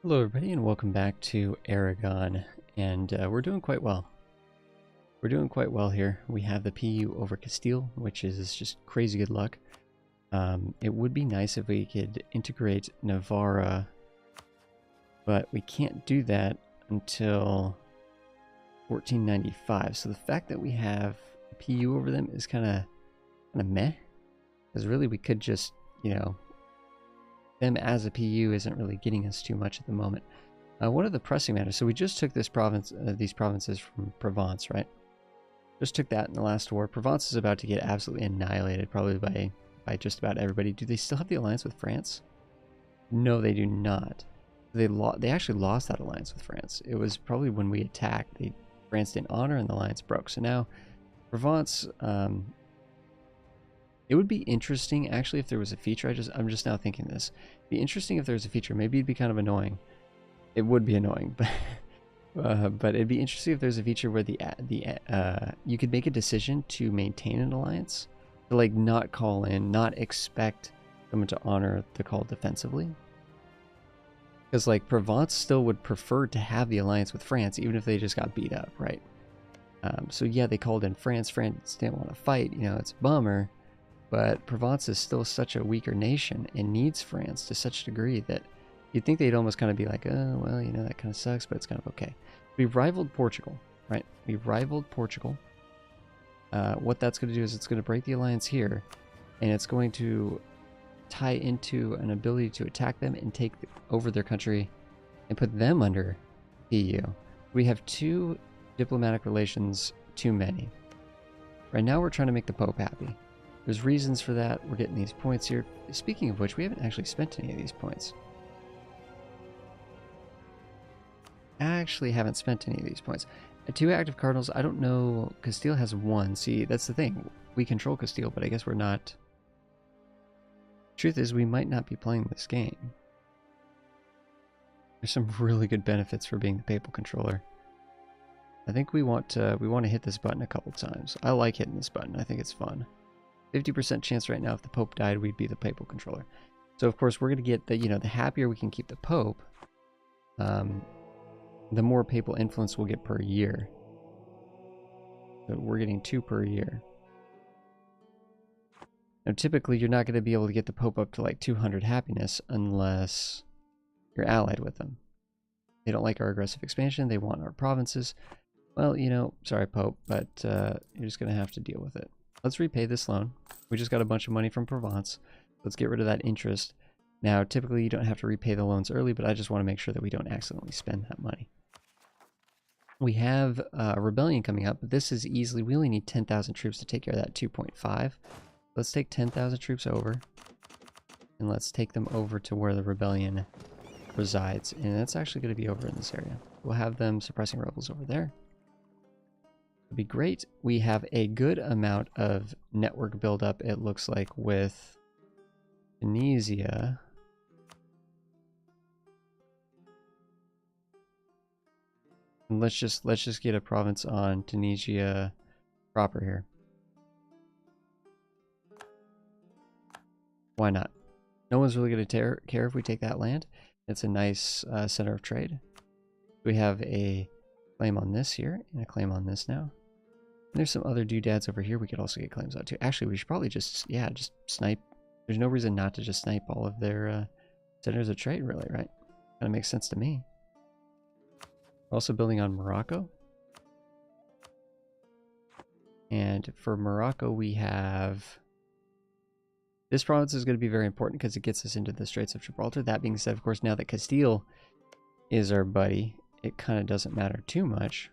Hello everybody and welcome back to Aragon, and we're doing quite well. We're doing quite well here. We have the PU over Castile, which is just crazy good luck. It would be nice if we could integrate Navarra, but we can't do that until 1495. So the fact that we have a PU over them is kind of meh, because really we could just, them as a PU isn't really getting us too much at the moment. One of the pressing matters, so we just took this province, these provinces from Provence, right? Just took that in the last war. Provence is about to get absolutely annihilated, probably by just about everybody. Do they still have the alliance with France? No, they do not. They actually lost that alliance with France. It was probably when we attacked, France didn't honor and the alliance broke. So now Provence, it would be interesting actually if there was a feature. I'm just now thinking this. It'd be interesting if there was a feature. Maybe it'd be kind of annoying. It would be annoying, but it'd be interesting if there's a feature where you could make a decision to maintain an alliance, to like not call in, not expect someone to honor the call defensively. Because like Provence still would prefer to have the alliance with France, even if they just got beat up, right? So yeah, they called in France. France didn't want to fight. It's a bummer. But Provence is still such a weaker nation and needs France to such a degree that you'd think they'd almost kind of be like, oh, well, that kind of sucks, but it's kind of okay. We rivaled Portugal, right? We rivaled Portugal. What that's going to do is it's going to break the alliance here, and it's going to tie into an ability to attack them and take over their country and put them under EU. We have two diplomatic relations too many. Right now we're trying to make the Pope happy. There's reasons for that. We're getting these points here. Speaking of which, we haven't actually spent any of these points. Two active cardinals. I don't know. Castile has one. See, that's the thing. We control Castile, but I guess we're not. Truth is, we might not be playing this game. There's some really good benefits for being the papal controller. I think we want to hit this button a couple times. I like hitting this button. I think it's fun. 50% chance right now if the Pope died, we'd be the papal controller. So of course we're going to get the, the happier we can keep the Pope, the more papal influence we'll get per year. So we're getting 2 per year. Now typically you're not going to be able to get the Pope up to like 200 happiness unless you're allied with them. They don't like our aggressive expansion. They want our provinces. Well, sorry Pope, but you're just going to have to deal with it. Let's repay this loan. We just got a bunch of money from Provence. Let's get rid of that interest. Now, typically you don't have to repay the loans early, but I just want to make sure that we don't accidentally spend that money. We have a rebellion coming up, but this is easily, we only need 10,000 troops to take care of that 2.5. Let's take 10,000 troops over, and let's take them over to where the rebellion resides. And that's actually going to be over in this area. We'll have them suppressing rebels over there. Be great. We have a good amount of network buildup, it looks like, with Tunisia. And let's just get a province on Tunisia proper here. Why not? No one's really going to care if we take that land. It's a nice center of trade. We have a claim on this here and a claim on this now. And there's some other doodads over here we could also get claims on too. Actually, we should probably just snipe. There's no reason not to just snipe all of their centers of trade, really, right? Kind of makes sense to me. We're also building on Morocco. And for Morocco, we have... This province is going to be very important because it gets us into the Straits of Gibraltar. That being said, of course, now that Castile is our buddy, it kind of doesn't matter too much.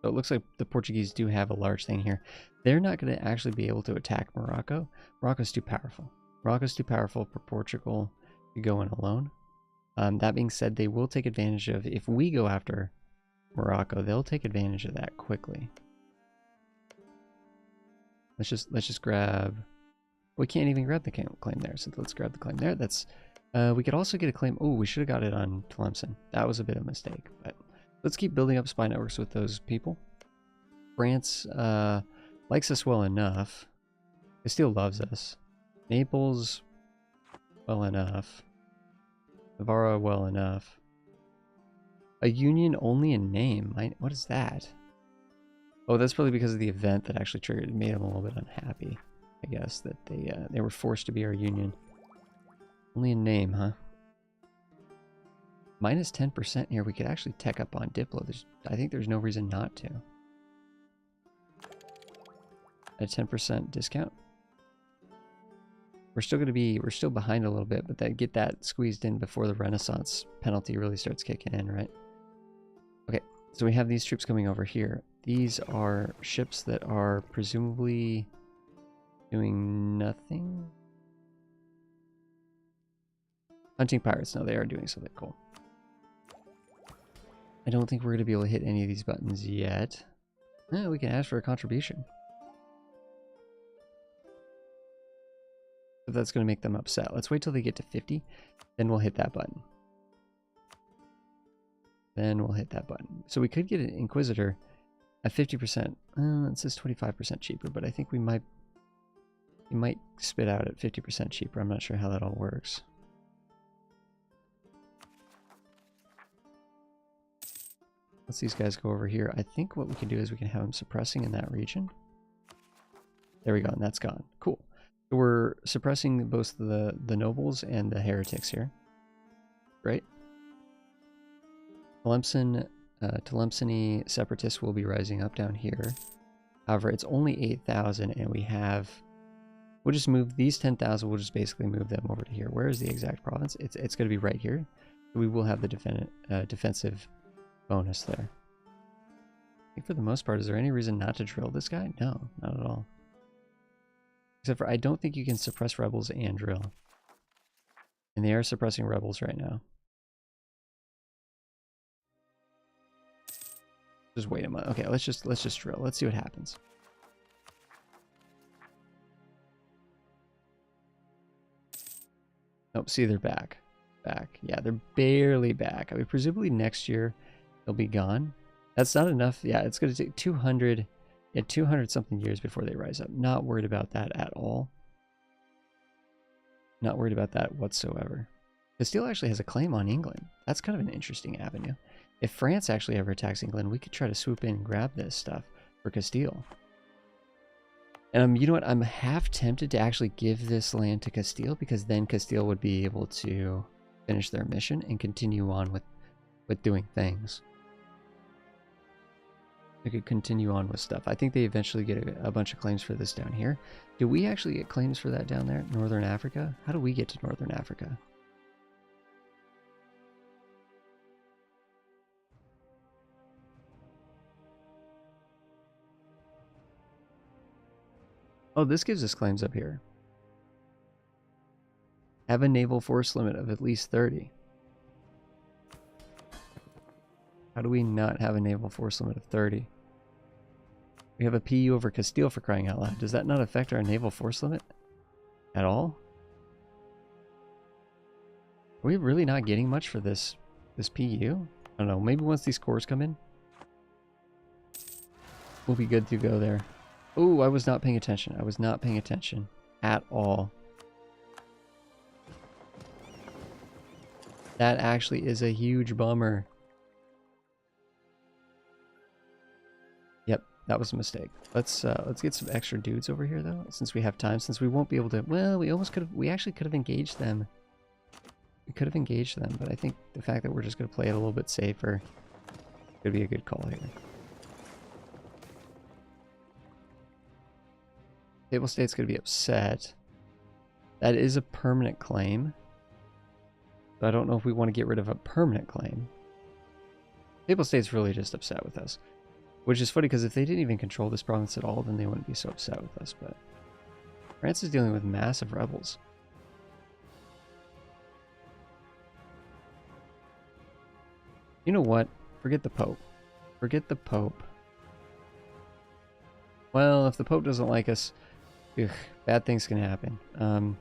So it looks like the Portuguese do have a large thing here. They're not going to actually be able to attack Morocco. Morocco's too powerful. Morocco's too powerful for Portugal to go in alone. That being said, they will take advantage of, if we go after Morocco, they'll take advantage of that quickly. Let's just grab... We can't even grab the claim there, so let's grab the claim there. That's... we could also get a claim... Oh, we should have got it on Tlemcen. That was a bit of a mistake, but... Let's keep building up spy networks with those people. France likes us well enough. Castile loves us. Naples, well enough. Navarra well enough. A union only in name. What is that? Oh, that's probably because of the event that actually triggered. It made them a little bit unhappy. I guess that they were forced to be our union. Only in name, huh? Minus 10% here. We could actually tech up on Diplo. I think there's no reason not to. A 10% discount. We're still behind a little bit, but get that squeezed in before the Renaissance penalty really starts kicking in, right? Okay, so we have these troops coming over here. These are ships that are presumably doing nothing. Hunting pirates. No, they are doing something cool. I don't think we're going to be able to hit any of these buttons yet. We can ask for a contribution. If that's going to make them upset. Let's wait till they get to 50. Then we'll hit that button. Then we'll hit that button. So we could get an Inquisitor at 50%. It says 25% cheaper, but I think we might spit out at 50% cheaper. I'm not sure how that all works. Let's these guys go over here. I think what we can do is we can have them suppressing in that region. There we go, and that's gone. Cool. So we're suppressing both the nobles and the heretics here. Great. Tlemceny separatists will be rising up down here. However, it's only 8,000, and we'll just move these 10,000. We'll just basically move them over to here. Where is the exact province? It's going to be right here. We will have the defensive bonus there. I think for the most part, is there any reason not to drill this guy? No, not at all. Except for I don't think you can suppress rebels and drill. And they are suppressing rebels right now. Just wait a minute. Okay, let's just drill. Let's see what happens. Nope, see they're back. Yeah, they're barely back. I mean, presumably next year they'll be gone. That's not enough. Yeah, it's going to take 200 something years before they rise up. Not worried about that at all. Not worried about that whatsoever. Castile actually has a claim on England. That's kind of an interesting avenue. If France actually ever attacks England, we could try to swoop in and grab this stuff for Castile. And you know what? I'm half tempted to actually give this land to Castile, because then Castile would be able to finish their mission and continue on with doing things. They could continue on with stuff. I think they eventually get a bunch of claims for this down here. Do we actually get claims for that down there? Northern Africa? How do we get to Northern Africa? Oh, this gives us claims up here. Have a naval force limit of at least 30. How do we not have a naval force limit of 30? We have a PU over Castile, for crying out loud. Does that not affect our naval force limit at all? Are we really not getting much for this PU? I don't know. Maybe once these cores come in, we'll be good to go there. Oh, I was not paying attention. I was not paying attention at all. That actually is a huge bummer. Yep, that was a mistake. Let's get some extra dudes over here though, since we have time. Since we won't be able to. Well, we actually could have engaged them. We could have engaged them, but I think the fact that we're just going to play it a little bit safer could be a good call here. Table State's going to be upset. That is a permanent claim. But I don't know if we want to get rid of a permanent claim. Table State's really just upset with us. Which is funny, because if they didn't even control this province at all, then they wouldn't be so upset with us. But France is dealing with massive rebels. You know what? Forget the Pope. Forget the Pope. Well, if the Pope doesn't like us, ugh, bad things can happen.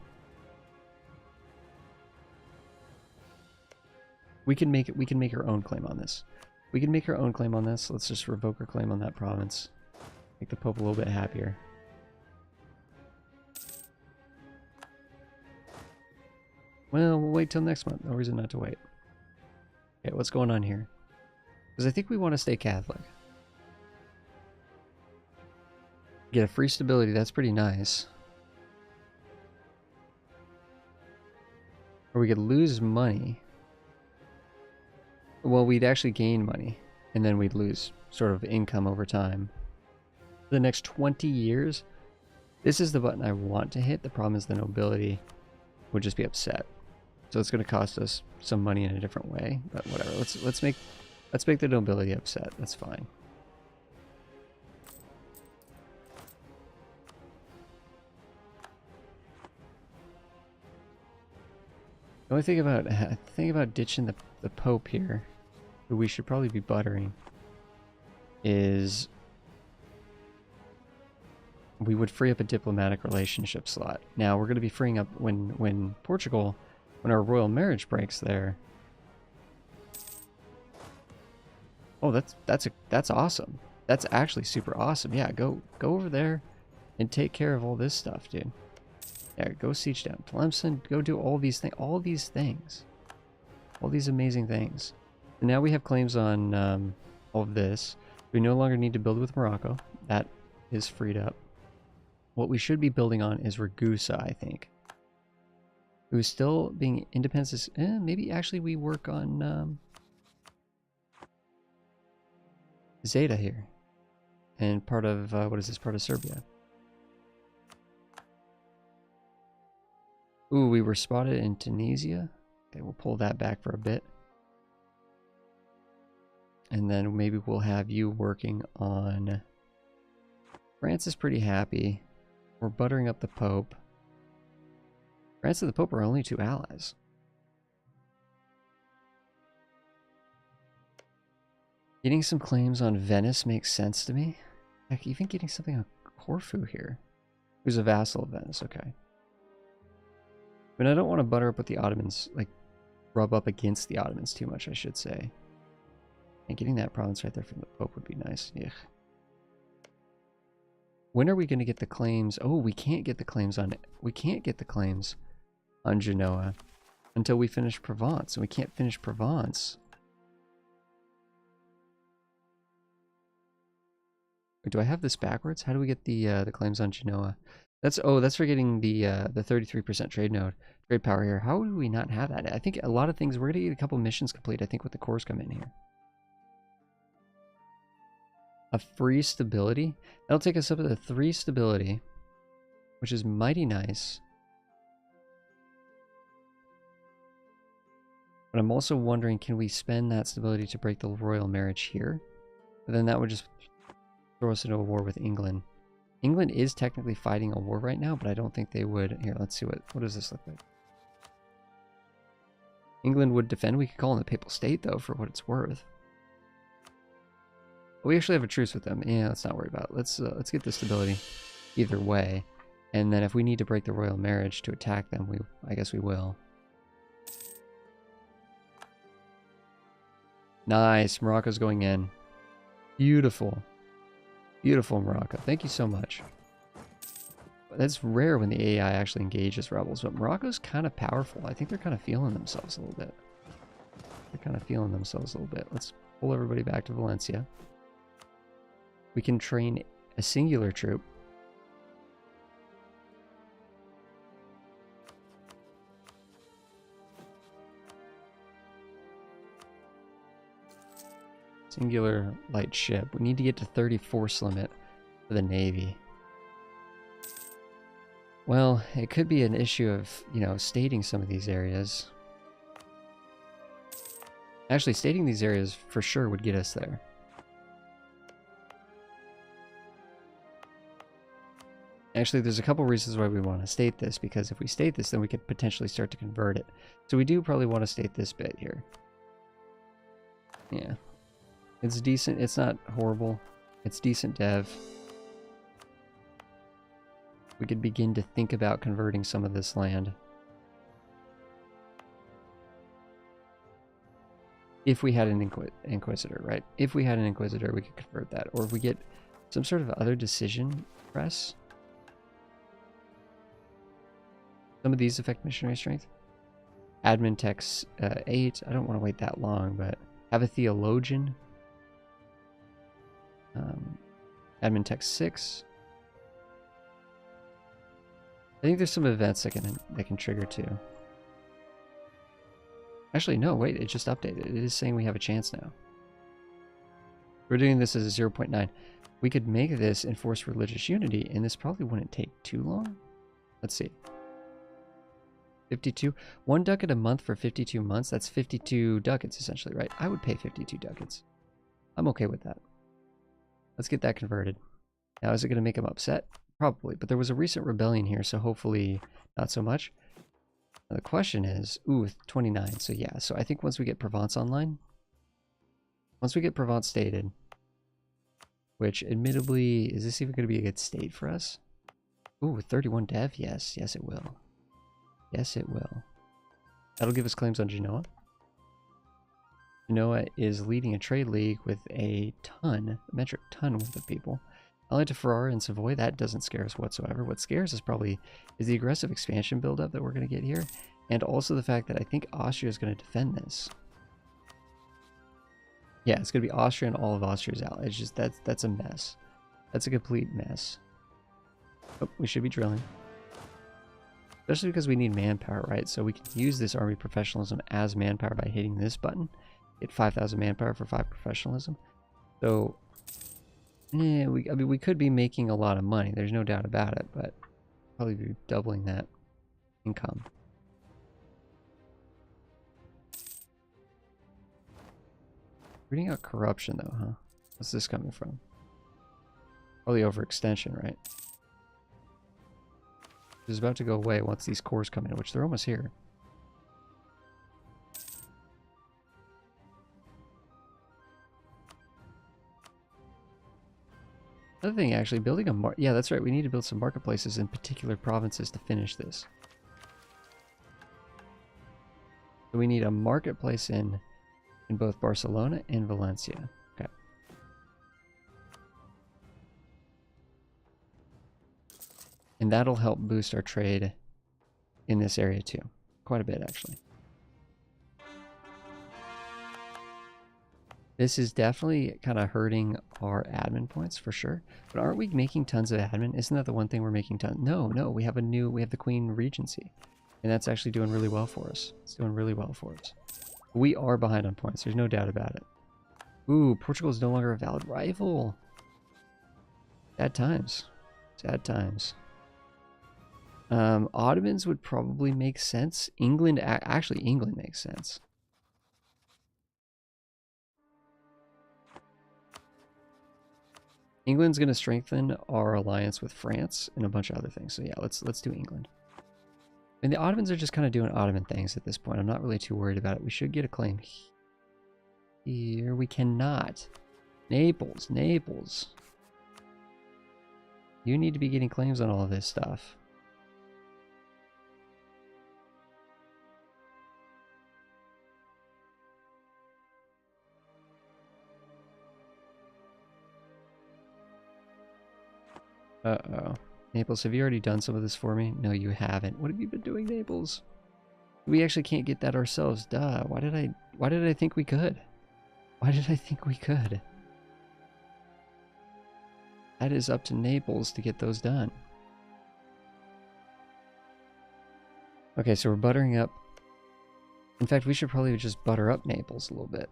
We can make our own claim on this. We can make our own claim on this. Let's just revoke our claim on that province. Make the Pope a little bit happier. Well, we'll wait till next month. No reason not to wait. Okay, what's going on here? Because I think we want to stay Catholic. Get a free stability. That's pretty nice. Or we could lose money. Well, we'd actually gain money. And then we'd lose sort of income over time. For the next 20 years, this is the button I want to hit. The problem is the nobility would just be upset. So it's going to cost us some money in a different way, but whatever. Let's make the nobility upset. That's fine. The only thing about ditching the Pope here, who we should probably be buttering, is we would free up a diplomatic relationship slot. Now we're going to be freeing up when Portugal, when our royal marriage breaks there. Oh, that's awesome. That's actually super awesome. Yeah, go over there and take care of all this stuff, dude. Yeah, go siege down Tlemcen. Go do all these things. All these amazing things. And now we have claims on all of this. We no longer need to build with Morocco. That is freed up. What we should be building on is Ragusa, I think. Who's still being independent. Maybe actually we work on Zeta here. And part of, what is this? Part of Serbia. Ooh, we were spotted in Tunisia. Okay, we'll pull that back for a bit. And then maybe we'll have you working on... France is pretty happy. We're buttering up the Pope. France and the Pope are only two allies. Getting some claims on Venice makes sense to me. Heck, even getting something on Corfu here. Who's a vassal of Venice, okay. But I don't want to butter up with the Ottomans, like, rub up against the Ottomans too much, I should say. And getting that province right there from the Pope would be nice. Ugh. When are we going to get the claims? Oh, we can't get the claims on Genoa until we finish Provence, and we can't finish Provence. Wait, do I have this backwards? How do we get the claims on Genoa? That's for getting the 33% trade power here. How do we not have that? I think a lot of things, we're gonna get a couple missions complete, I think, with the cores come in here. A free stability. That'll take us up to the 3 stability, which is mighty nice. But I'm also wondering, can we spend that stability to break the royal marriage here? But then that would just throw us into a war with England. England is technically fighting a war right now, but I don't think they would. Here, let's see what does this look like. England would defend. We could call in the Papal State, though, for what it's worth. But we actually have a truce with them. Yeah, let's not worry about it. Let's get the stability either way. And then if we need to break the royal marriage to attack them, I guess we will. Nice. Morocco's going in. Beautiful. Beautiful, Morocco. Thank you so much. That's rare when the AI actually engages rebels, but Morocco's kind of powerful. I think they're kind of feeling themselves a little bit. Let's pull everybody back to Valencia. We can train a singular troop. Singular light ship. We need to get to 30 force limit for the Navy. Well, it could be an issue of, stating some of these areas. Actually, stating these areas for sure would get us there. Actually, there's a couple reasons why we want to state this, because if we state this, then we could potentially start to convert it. So we do probably want to state this bit here. Yeah. It's decent. It's not horrible. It's decent dev. We could begin to think about converting some of this land. If we had an Inquisitor, right? If we had an Inquisitor, we could convert that. Or if we get some sort of other decision press. Some of these affect missionary strength. Admin techs 8. I don't want to wait that long, but have a theologian. Admin tech 6. I think there's some events that can trigger too. Actually, no, wait, it just updated. It is saying we have a chance now. We're doing this as a 0.9. We could make this enforce religious unity, and this probably wouldn't take too long. Let's see. 52. 1 ducat a month for 52 months. That's 52 ducats, essentially, right? I would pay 52 ducats. I'm okay with that. Let's get that converted. Now, is it going to make him upset? Probably, but there was a recent rebellion here, so hopefully not so much. Now, the question is, ooh, 29. So yeah, so I think once we get Provence online, once we get Provence stated, which admittedly, is this even going to be a good state for us? Ooh, 31 dev? Yes, yes it will. Yes it will. That'll give us claims on Genoa. Genoa is leading a trade league with a metric ton worth of people. Only to Ferrara and Savoy, that doesn't scare us whatsoever. What scares us probably is the aggressive expansion buildup that we're going to get here, and also the fact that I think Austria is going to defend this. Yeah, it's going to be Austria and all of Austria's allies. It's just that's a mess. That's a complete mess. Oh, we should be drilling. Especially because we need manpower, right? So we can use this army professionalism as manpower by hitting this button. Get 5,000 manpower for 5 professionalism. So, yeah, I mean, we could be making a lot of money. There's no doubt about it, but probably be doubling that income. Reading out corruption, though, huh? What's this coming from? Probably overextension, right? It's about to go away once these cores come in, which they're almost here. Another thing, actually, building a yeah, that's right. We need to build some marketplaces in particular provinces to finish this. So we need a marketplace in both Barcelona and Valencia. Okay. And that'll help boost our trade in this area too. Quite a bit, actually. This is definitely kind of hurting our admin points for sure. But aren't we making tons of admin? Isn't that the one thing we're making tons? No, we have the Queen Regency. And that's actually doing really well for us. It's doing really well for us. We are behind on points. There's no doubt about it. Ooh, Portugal is no longer a valid rival. Sad times. Sad times. Ottomans would probably make sense. England, actually England makes sense. England's going to strengthen our alliance with France and a bunch of other things. So yeah, let's do England. And the Ottomans are just kind of doing Ottoman things at this point. I'm not really too worried about it. We should get a claim here. We cannot. Naples. You need to be getting claims on all of this stuff. Uh-oh. Naples, have you already done some of this for me? No, you haven't. What have you been doing, Naples? We actually can't get that ourselves. Duh. Why did I think we could? Why did I think we could? That is up to Naples to get those done. Okay, so we're buttering up. In fact, we should probably just butter up Naples a little bit.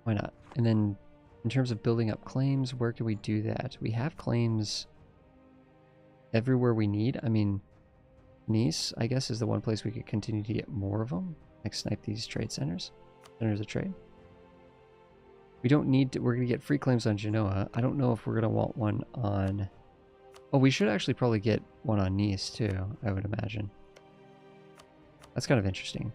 Why not? And then in terms of building up claims, where can we do that? We have claims everywhere we need. I mean, Nice, I guess, is the one place we could continue to get more of them. Like snipe these trade centers. Centers of trade. We don't need to, we're going to get free claims on Genoa. I don't know if we're going to want one on... Oh, we should actually probably get one on Nice too, I would imagine. That's kind of interesting.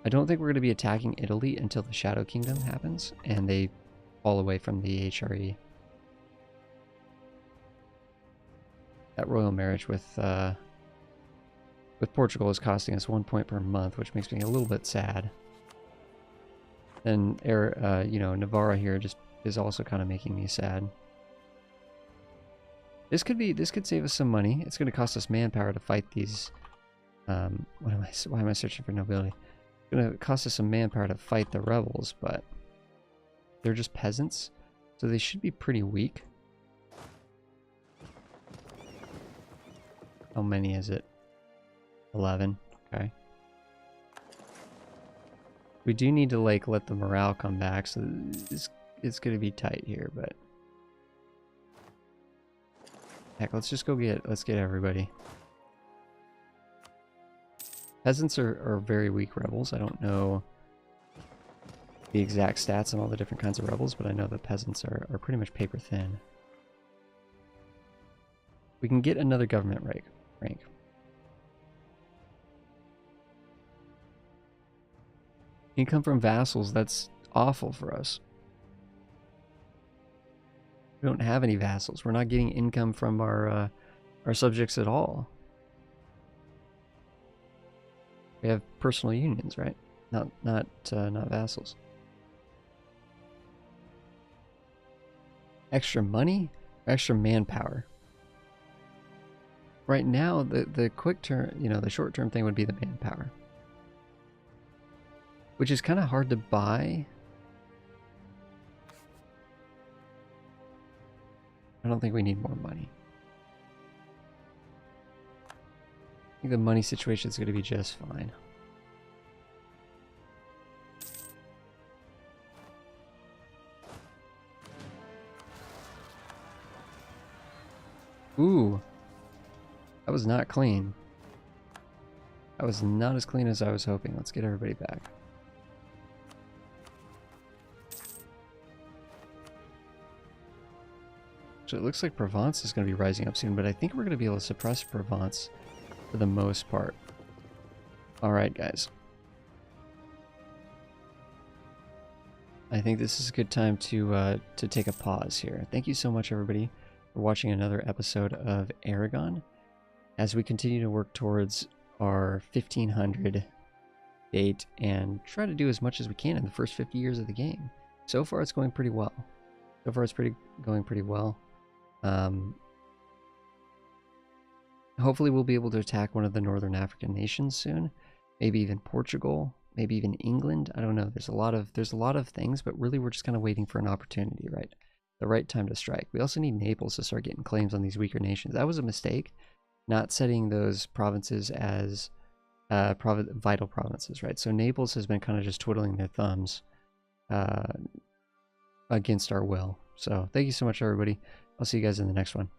I don't think we're going to be attacking Italy until the Shadow Kingdom happens, and they fall away from the HRE. That royal marriage with Portugal is costing us 1 point per month, which makes me a little bit sad. And you know, Navarra here just is also kind of making me sad. This could save us some money. It's going to cost us manpower to fight these. Why am I searching for nobility? It's going to cost us some manpower to fight the rebels, but they're just peasants, so they should be pretty weak. How many is it? 11. Okay. We do need to like let the morale come back, so it's going to be tight here, but heck, let's get everybody. Peasants are very weak rebels. I don't know the exact stats on all the different kinds of rebels, but I know the peasants are pretty much paper thin. We can get another government rank. Income from vassals, that's awful for us. We don't have any vassals. We're not getting income from our subjects at all. We have personal unions, right? Not vassals. Extra money? Extra manpower? Right now, the quick term, the short term thing would be the manpower, which is kind of hard to buy. I don't think we need more money. I think the money situation is going to be just fine. Ooh. That was not clean. That was not as clean as I was hoping. Let's get everybody back. So it looks like Provence is going to be rising up soon, but I think we're going to be able to suppress Provence for the most part. Alright, guys. I think this is a good time to take a pause here. Thank you so much, everybody, for watching another episode of Aragon, as we continue to work towards our 1500 date and try to do as much as we can in the first 50 years of the game. So far, it's going pretty well. Going pretty well. Hopefully we'll be able to attack one of the Northern African nations soon. Maybe even Portugal, maybe even England. I don't know. There's a lot of things, but really we're just kind of waiting for an opportunity, right? The right time to strike. We also need Naples to start getting claims on these weaker nations. That was a mistake, not setting those provinces as vital provinces, right? So Naples has been kind of just twiddling their thumbs against our will. So thank you so much, everybody. I'll see you guys in the next one.